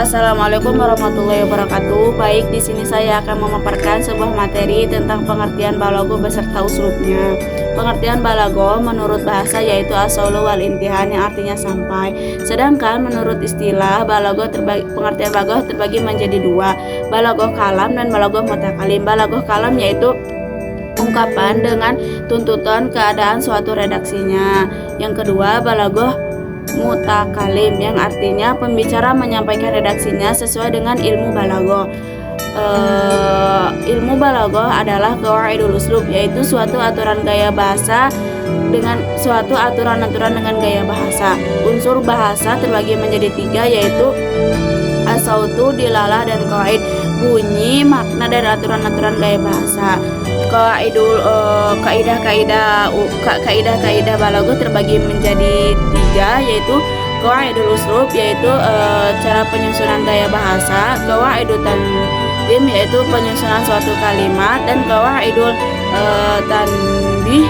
Assalamualaikum warahmatullahi wabarakatuh. Baik, di sini saya akan memaparkan sebuah materi tentang pengertian balago beserta uslubnya. Pengertian balago menurut bahasa yaitu as-saulu wal intihan, yang artinya sampai. Sedangkan menurut istilah pengertian balago terbagi menjadi dua, balago kalam dan balago mutakalim. Balago kalam yaitu ungkapan dengan tuntutan keadaan suatu redaksinya. Yang kedua, balagoh mutakalim, yang artinya pembicara menyampaikan redaksinya sesuai dengan ilmu balagoh. Ilmu balagoh adalah qawaidul uslub, yaitu suatu aturan gaya bahasa dengan suatu aturan-aturan dengan gaya bahasa. Unsur bahasa terbagi menjadi tiga, yaitu as-sautu, dilalah, dan qawaid. Bunyi, makna, dan aturan-aturan gaya bahasa. Kaidah balagoh terbagi menjadi tiga, yaitu qawaidul uslub, yaitu cara penyusunan gaya bahasa, qawaidul tanzim, yaitu penyusunan suatu kalimat, dan qawaidul tanbih,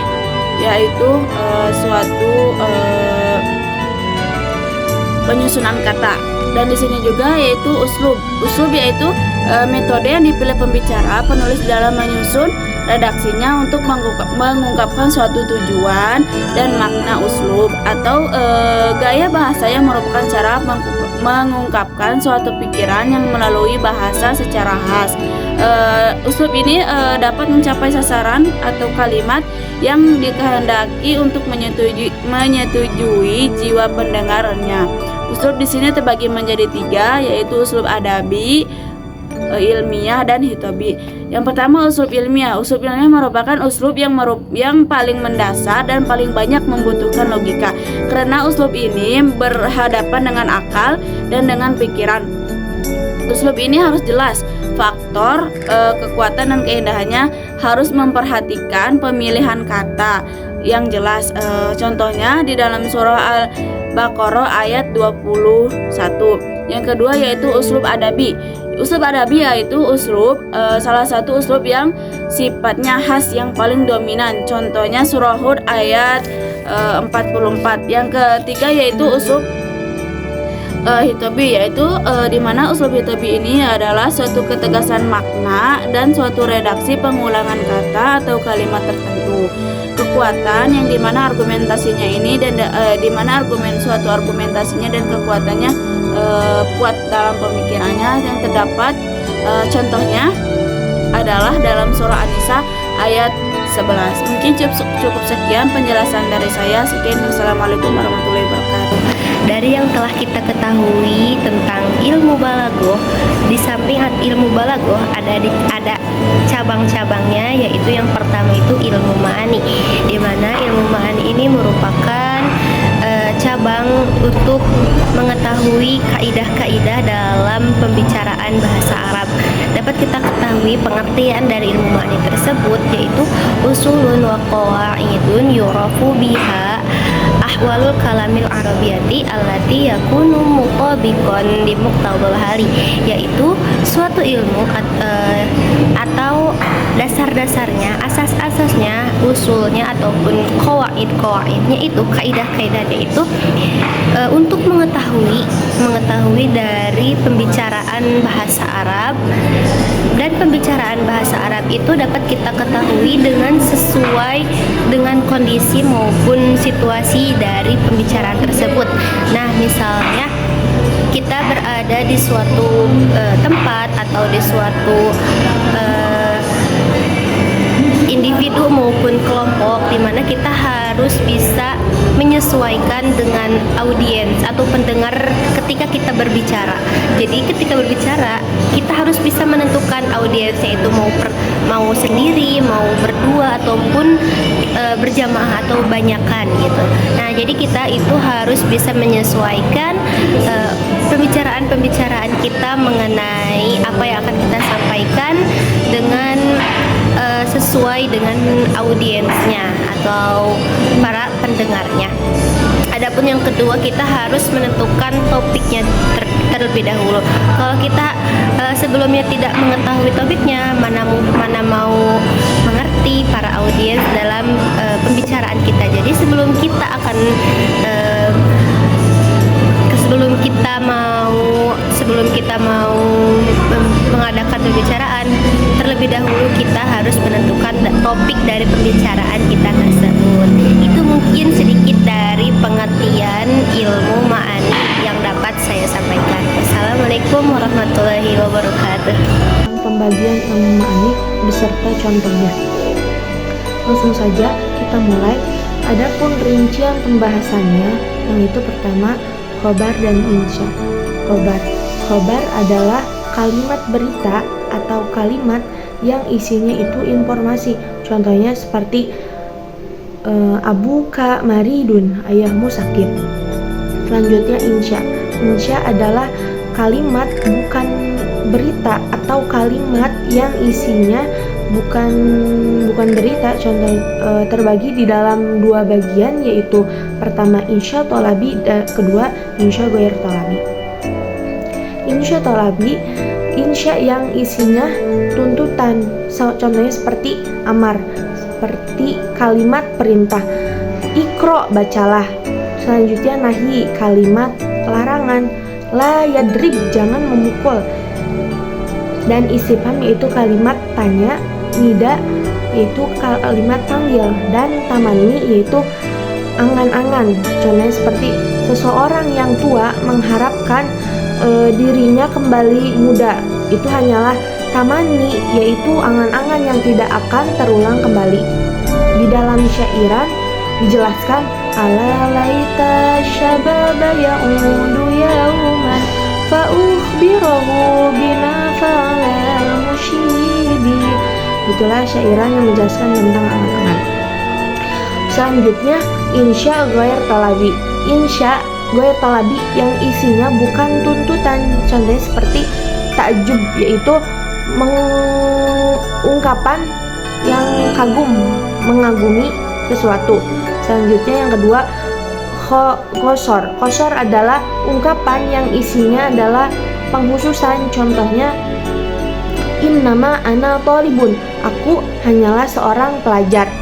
yaitu suatu penyusunan kata. Dan di sini juga yaitu uslub. Uslub yaitu metode yang dipilih pembicara, penulis dalam menyusun redaksinya untuk mengungkapkan suatu tujuan dan makna. Uslub atau gaya bahasa yang merupakan cara mengungkapkan suatu pikiran yang melalui bahasa secara khas. Uslub ini dapat mencapai sasaran atau kalimat yang dikehendaki untuk menyetujui jiwa pendengarnya. Uslub di sini terbagi menjadi tiga, yaitu uslub adabi, ilmiah, dan hitobi. Yang pertama, uslub ilmiah. Uslub ilmiah merupakan uslub yang paling mendasar dan paling banyak membutuhkan logika, karena uslub ini berhadapan dengan akal dan dengan pikiran. Uslub ini harus jelas faktor, kekuatan dan keindahannya, harus memperhatikan pemilihan kata yang jelas. Contohnya di dalam surah Al-Baqarah ayat 21. Yang kedua yaitu uslub adabi. Uslub adabi yaitu salah satu uslub yang sifatnya khas yang paling dominan. Contohnya surah Hud ayat 44. Yang ketiga yaitu uslub hitobi, yaitu dimana uslub hitobi ini adalah suatu ketegasan makna dan suatu redaksi pengulangan kata atau kalimat tertentu. Kekuatan yang dimana argumentasinya ini dan dimana suatu argumentasinya dan kekuatannya kuat dalam pemikirannya yang terdapat. Contohnya adalah dalam surah An-Nisa ayat 11. Mungkin cukup sekian penjelasan dari saya. Sekian, wassalamualaikum warahmatullahi wabarakatuh. Dari yang telah kita ketahui tentang ilmu balagoh, di samping ilmu balagoh ada cabang-cabangnya, yaitu yang pertama itu ilmu ma'ani, di mana ilmu ma'ani ini merupakan cabang untuk mengetahui kaidah-kaidah dalam pembicaraan bahasa Arab. Dapat kita ketahui pengertian dari ilmu ma'ani tersebut, yaitu usulun wa qawaidun yurafu biha ahwalul kalamil arabiyati allati yakunu muqabiqan li muqtadal hali, yaitu suatu ilmu atau dasar-dasarnya, asas-asasnya, usulnya ataupun qawaidnya itu, kaidah-kaidahnya itu untuk mengetahui dari pembicaraan bahasa Arab. Dan pembicaraan bahasa Arab itu dapat kita ketahui dengan sesuai dengan kondisi maupun situasi dari pembicaraan tersebut. Nah, misalnya kita berada di suatu tempat atau di suatu individu maupun kelompok, di mana kita harus bisa menyesuaikan dengan audiens atau pendengar ketika kita berbicara. Jadi ketika berbicara kita harus bisa menentukan audiensnya itu mau sendiri, mau berdua, ataupun berjamaah atau banyakan gitu. Nah, jadi kita itu harus bisa menyesuaikan pembicaraan kita mengenai apa yang akan kita sampaikan dengan sesuai dengan audiensnya atau para pendengarnya. Adapun yang kedua, kita harus menentukan topiknya terlebih dahulu. Kalau kita sebelumnya tidak mengetahui topiknya, mana mau mengerti para audiens dalam pembicaraan kita. Jadi sebelum kita kita mau mengadakan pembicaraan, terlebih dahulu kita harus menentukan topik dari pembicaraan kita tersebut. Itu mungkin sedikit dari pengertian ilmu ma'ani yang dapat saya sampaikan. Assalamualaikum warahmatullahi wabarakatuh. Pembagian ilmu ma'ani beserta contohnya. Langsung saja kita mulai. Adapun rincian pembahasannya, yang itu pertama khobar dan insya. Khobar adalah kalimat berita atau kalimat yang isinya itu informasi. Contohnya seperti abuka maridun, ayahmu sakit. Selanjutnya insya adalah kalimat bukan berita atau kalimat yang isinya bukan berita. Contoh terbagi di dalam dua bagian, yaitu pertama insya tolabi dan kedua insya goyer tolabi. Insya tolabi, insya yang isinya tuntutan. Contohnya seperti amar, seperti kalimat perintah. Ikro, bacalah. Selanjutnya nahi, kalimat larangan. La yadrib, jangan memukul. Dan istifham yaitu kalimat tanya. Nida yaitu kalimat panggil. Dan tamanni yaitu angan-angan. Contohnya seperti seseorang yang tua mengharapkan dirinya kembali muda. Itu hanyalah tamanni, yaitu angan-angan yang tidak akan terulang kembali. Di dalam syairan dijelaskan ala laita syababa ya'udu yauman fa ukhbirahu bima fa'al musyidi. Itulah syairan yang menjelaskan tentang angan-angan. Selanjutnya insya ghair talabi. Insya ghair talabi yang isinya bukan tuntutan. Contohnya seperti takjub, yaitu ungkapan yang kagum, mengagumi sesuatu. Selanjutnya yang kedua qosor adalah ungkapan yang isinya adalah penghususan. Contohnya innama ana thalibun, aku hanyalah seorang pelajar.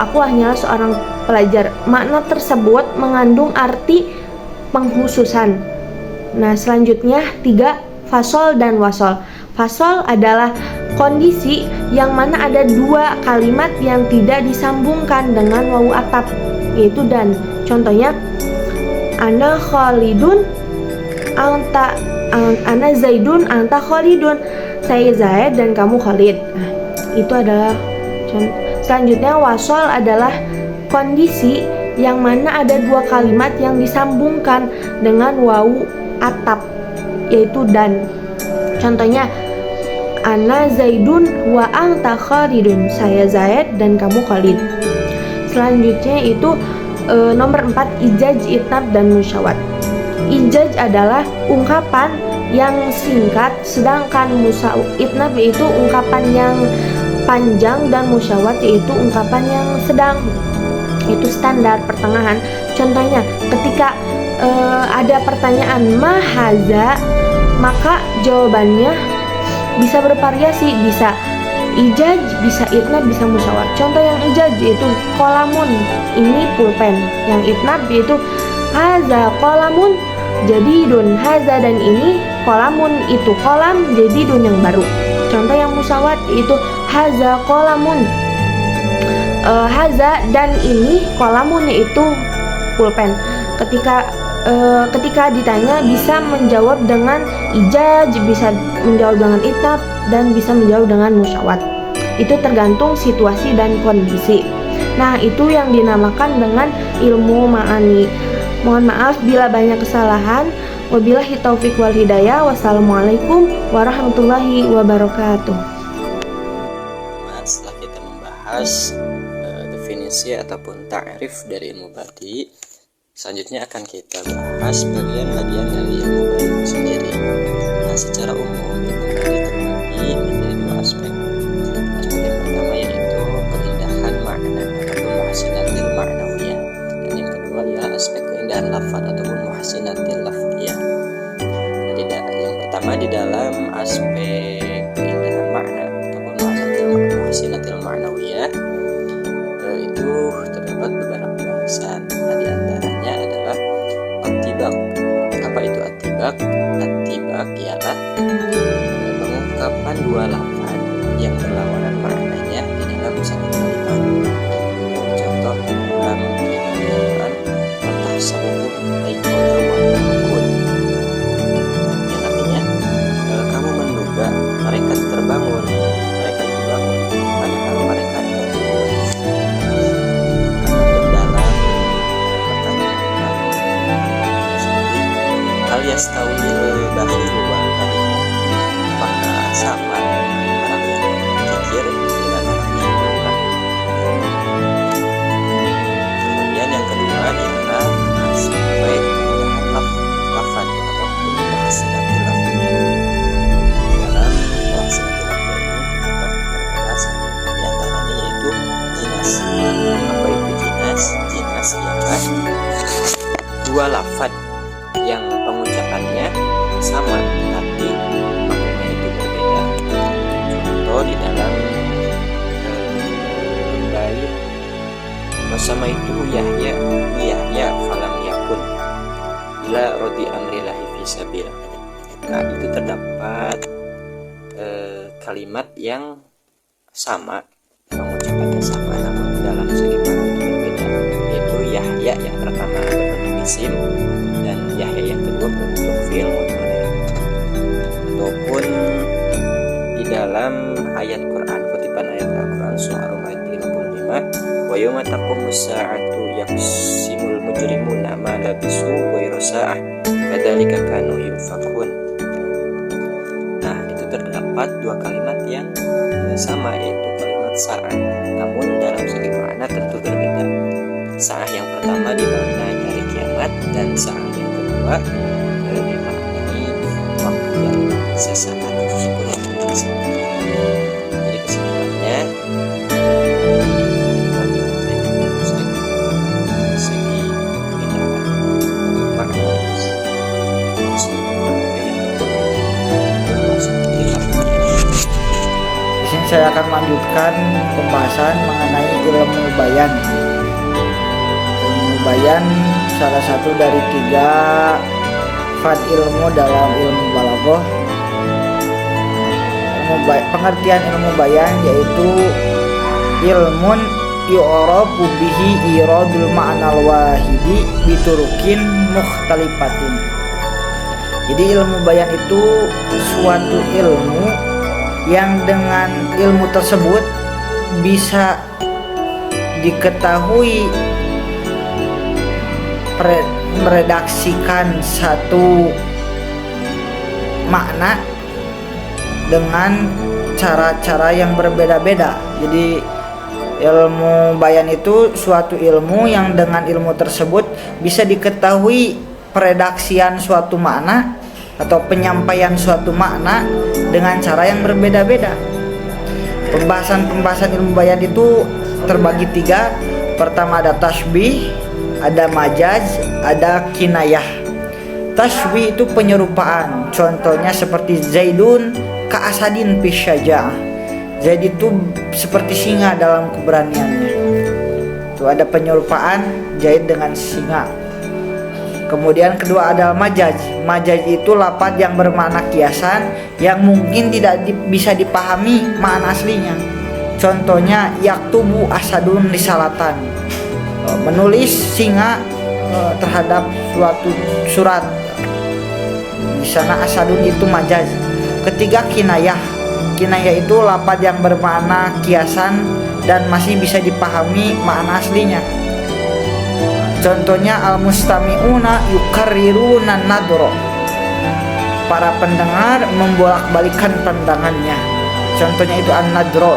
Aku hanyalah seorang pelajar. Makna tersebut mengandung arti penghususan. Nah, selanjutnya 3 fasol dan wasol. Fasol adalah kondisi yang mana ada dua kalimat yang tidak disambungkan dengan wawu atap, yaitu dan. Contohnya ana khalidun anta, ana zaidun anta khalidun, saya Zaid dan kamu Khalid. Nah, itu adalah contoh. Selanjutnya wasol adalah kondisi yang mana ada dua kalimat yang disambungkan dengan wawu atap, yaitu dan. Contohnya ana zaidun wa anta khalidun, saya Zaid dan kamu Khalid. Selanjutnya itu nomor 4 ijaz, itnab dan musyawat. Ijaz adalah ungkapan yang singkat, sedangkan itnab yaitu ungkapan yang panjang, dan musyawat yaitu ungkapan yang sedang, yaitu standar pertengahan. Contohnya ketika ada pertanyaan mahaza, maka jawabannya bisa bervariasi, bisa ijaz, bisa itnab, bisa musyawat. Contoh yang ijaz yaitu kolamun, ini pulpen. Yang itnab yaitu haza kolamun jadidun, haza dan ini kolamun, itu kolam jadidun yang baru. Contoh yang musyawat yaitu haza kolamun, haza dan ini kolamun yaitu pulpen. Ketika ditanya bisa menjawab dengan ijaz, bisa menjawab dengan itnab, dan bisa menjawab dengan musyawat. Itu tergantung situasi dan kondisi. Nah, itu yang dinamakan dengan ilmu ma'ani. Mohon maaf bila banyak kesalahan. Wabillahi taufik wal hidayah. Wassalamualaikum warahmatullahi wabarakatuh. Setelah kita membahas definisi ataupun ta'rif dari ilmu badi, selanjutnya akan kita bahas bagian-bagian dari ilmu badi itu sendiri. Nah, secara umum ilmu badi terbagi menjadi dua aspek. Aspek yang pertama yaitu keindahan makna ataupun muhsinatil ma'nawiyah, dan yang kedua ialah aspek keindahan lafaz ataupun muhsinatil lafziyah. Nah, yang pertama di dalam aspek keindahan makna ataupun muhsinatil ma'nawiyah itu terdapat beberapa bahasan. Nah, di antaranya adalah attibaq. Apa itu attibaq? At-tibak ialah pengungkapan dua lafaz yang berlawanan maknanya di dalam satu kalimat. Contoh dalam kalimat "Fatahsabuhum aiqadha wa hum ruqud", yang artinya kamu menduga mereka terbangun padahal mereka tidak tidur. Dalam pertanyaan seperti hal yastawil bakhil wal karim, apakah sama orang yang kikir dengan orang yang berulang? Kemudian yang kedua adalah sampai penggunaan lafaz ataupun pelaksanaan lafaz. Dalam pelaksanaan lafaz ini terdapat penjelasan di antaranya yaitu jinas. Apa itu jinas? Jinas ialah dua lafaz yang pengucapannya sama tapi maknanya itu berbeda. Contoh di dalam bait bersama itu Yahya falam yakun ila rodi amrillahi fisabil. Nah, itu terdapat kalimat yang sama, pengucapannya sama namun dalam segi makna itu berbeda, yaitu Yahya yang pertama berbentuk isim dan Yahya yang kedua berbentuk fi'il mudhari. Ataupun di dalam ayat Quran, kutipan ayat Al-Quran surah ayat 55, wa yawma taqumus sa'atu yaqsimul mujrimuna ma labisu ghayra sa'ah kadzalika kanu yufakun. Nah, itu terdapat dua kalimat yang sama, yaitu kalimat sa'ah, namun dalam segi makna tentu berbeda. Sa'ah yang pertama dimaknai hari kiamat dan sa'ah yang kedua dimaknai waktu yang sesaat sebelum sesaat. Jadi kesimpulannya segi perbedaan makna Di sini saya akan melanjutkan pembahasan mengenai ilmu bayan. Ilmu bayan salah satu dari 3 fad ilmu dalam ilmu balaghah. Pengertian ilmu bayan yaitu ilmun yu'rafu bihi iradul ma'nal wahidi biturukin mukhtalifatin. Jadi ilmu bayan itu suatu ilmu yang dengan ilmu tersebut bisa diketahui meredaksikan satu makna dengan cara-cara yang berbeda-beda. Jadi ilmu bayan itu suatu ilmu yang dengan ilmu tersebut bisa diketahui peredaksian suatu makna atau penyampaian suatu makna dengan cara yang berbeda-beda. Pembahasan ilmu bayan itu terbagi 3. Pertama ada tasbih, ada majaz, ada kinayah. Tasbih itu penyerupaan. Contohnya seperti Zaidun ka'asadin fisyaja'ah. Zaid itu seperti singa dalam keberaniannya. Itu ada penyerupaan Zaid dengan singa. Kemudian kedua adalah majaz. Majaz itu lafaz yang bermakna kiasan yang mungkin tidak bisa dipahami makna aslinya. Contohnya yaktubu asadun risalatan, menulis singa terhadap suatu surat. Di sana asadun itu majaz. Ketiga kinayah. Kinayah itu lafaz yang bermakna kiasan dan masih bisa dipahami makna aslinya. Contohnya al-mustami'una yukarriruna nadro, para pendengar membolak-balikan pandangannya. Contohnya itu an-nadro.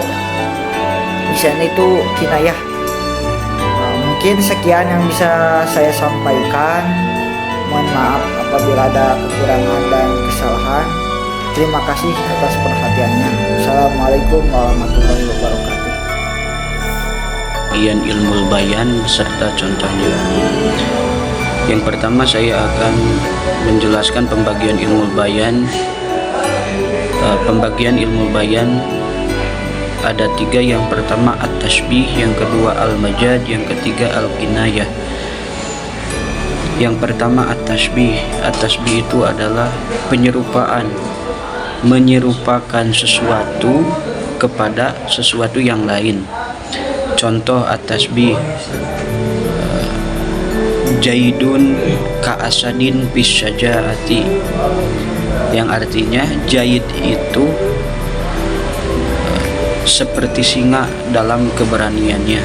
Di sana itu kinayah. Mungkin sekian yang bisa saya sampaikan. Mohon maaf apabila ada kekurangan dan kesalahan. Terima kasih atas perhatiannya. Assalamualaikum warahmatullahi wabarakatuh. Ilmu bayan beserta contohnya. Yang pertama saya akan menjelaskan pembagian ilmu bayan. Pembagian ilmu bayan ada 3. Yang pertama at-tashbih, yang kedua al-majad, yang ketiga al-kinayah. Yang pertama at-tasbih. At-tasbih itu adalah penyerupaan, menyerupakan sesuatu kepada sesuatu yang lain. Contoh at-tasbih, Jaidun ka'asadin bis syajaati, yang artinya Jaid itu seperti singa dalam keberaniannya,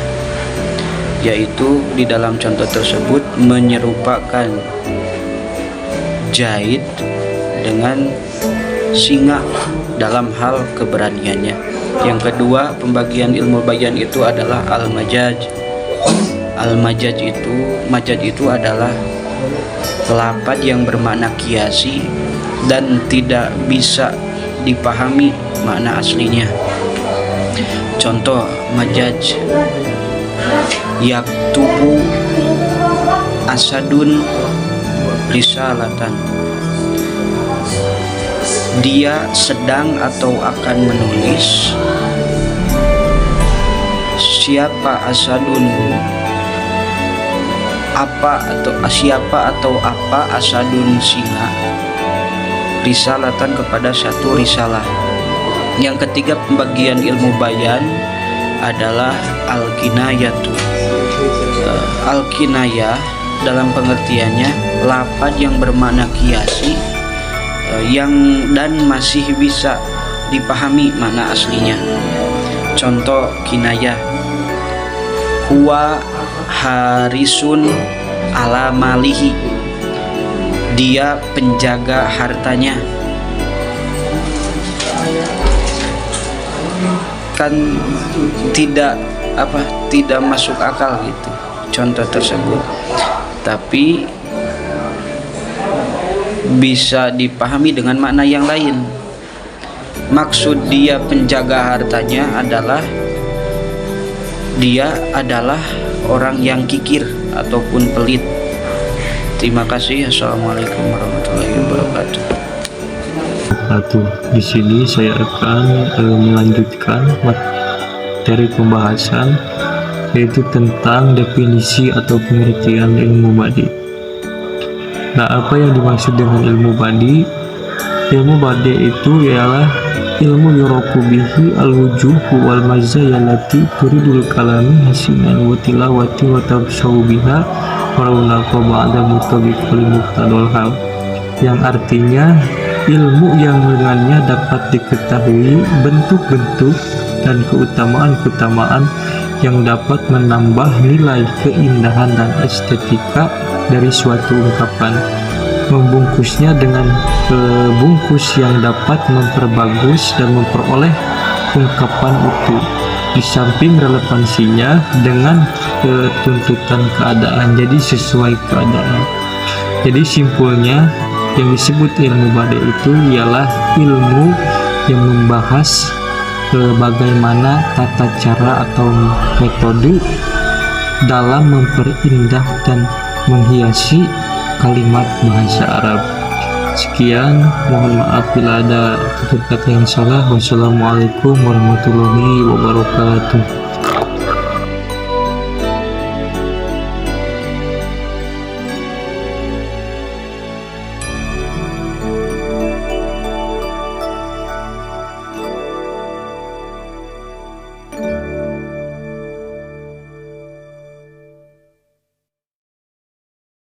yaitu di dalam contoh tersebut menyerupakan Jaid dengan singa dalam hal keberaniannya. Yang kedua, pembagian ilmu bayan itu adalah al-majaj. Al-majaj itu adalah lafaz yang bermakna kiasi dan tidak bisa dipahami makna aslinya. Contoh majaj, yaktubu asadun risalatan, dia sedang atau akan menulis. Siapa asadun, siapa atau apa asadun singa, risalatan kepada satu risalah. Yang ketiga, pembagian ilmu bayan adalah al-kinayatu. Al-kinayah dalam pengertiannya lafaz yang bermakna kiasi yang dan masih bisa dipahami makna aslinya. Contoh kinayah, huwa harisun ala malihi, dia penjaga hartanya. Kan tidak masuk akal gitu contoh tersebut, tapi bisa dipahami dengan makna yang lain. Maksud dia penjaga hartanya adalah dia adalah orang yang kikir ataupun pelit. Terima kasih. Assalamualaikum warahmatullahi wabarakatuh. Di sini saya akan melanjutkan materi pembahasan, yaitu tentang definisi atau pengertian ilmu badi. Nah, apa yang dimaksud dengan ilmu badi? Ilmu badi itu ialah ilmu yuraku bihi al-wujuh wal mazaya lati turidul kalami hasinan wa tilawati wa tabsawu biha waraunaqa ba'da mutabiqul muqtadul hal, yang artinya ilmu yang dengannya dapat diketahui bentuk-bentuk dan keutamaan-keutamaan yang dapat menambah nilai keindahan dan estetika dari suatu ungkapan, membungkusnya dengan bungkus yang dapat memperbagus dan memperoleh ungkapan itu, di samping relevansinya dengan tuntutan keadaan, jadi sesuai keadaan. Jadi simpulnya, yang disebut ilmu badi itu ialah ilmu yang membahas bagaimana tata cara atau metode dalam memperindah dan menghiasi kalimat bahasa Arab. Sekian, mohon maaf bila ada kata yang salah. Wassalamualaikum warahmatullahi wabarakatuh.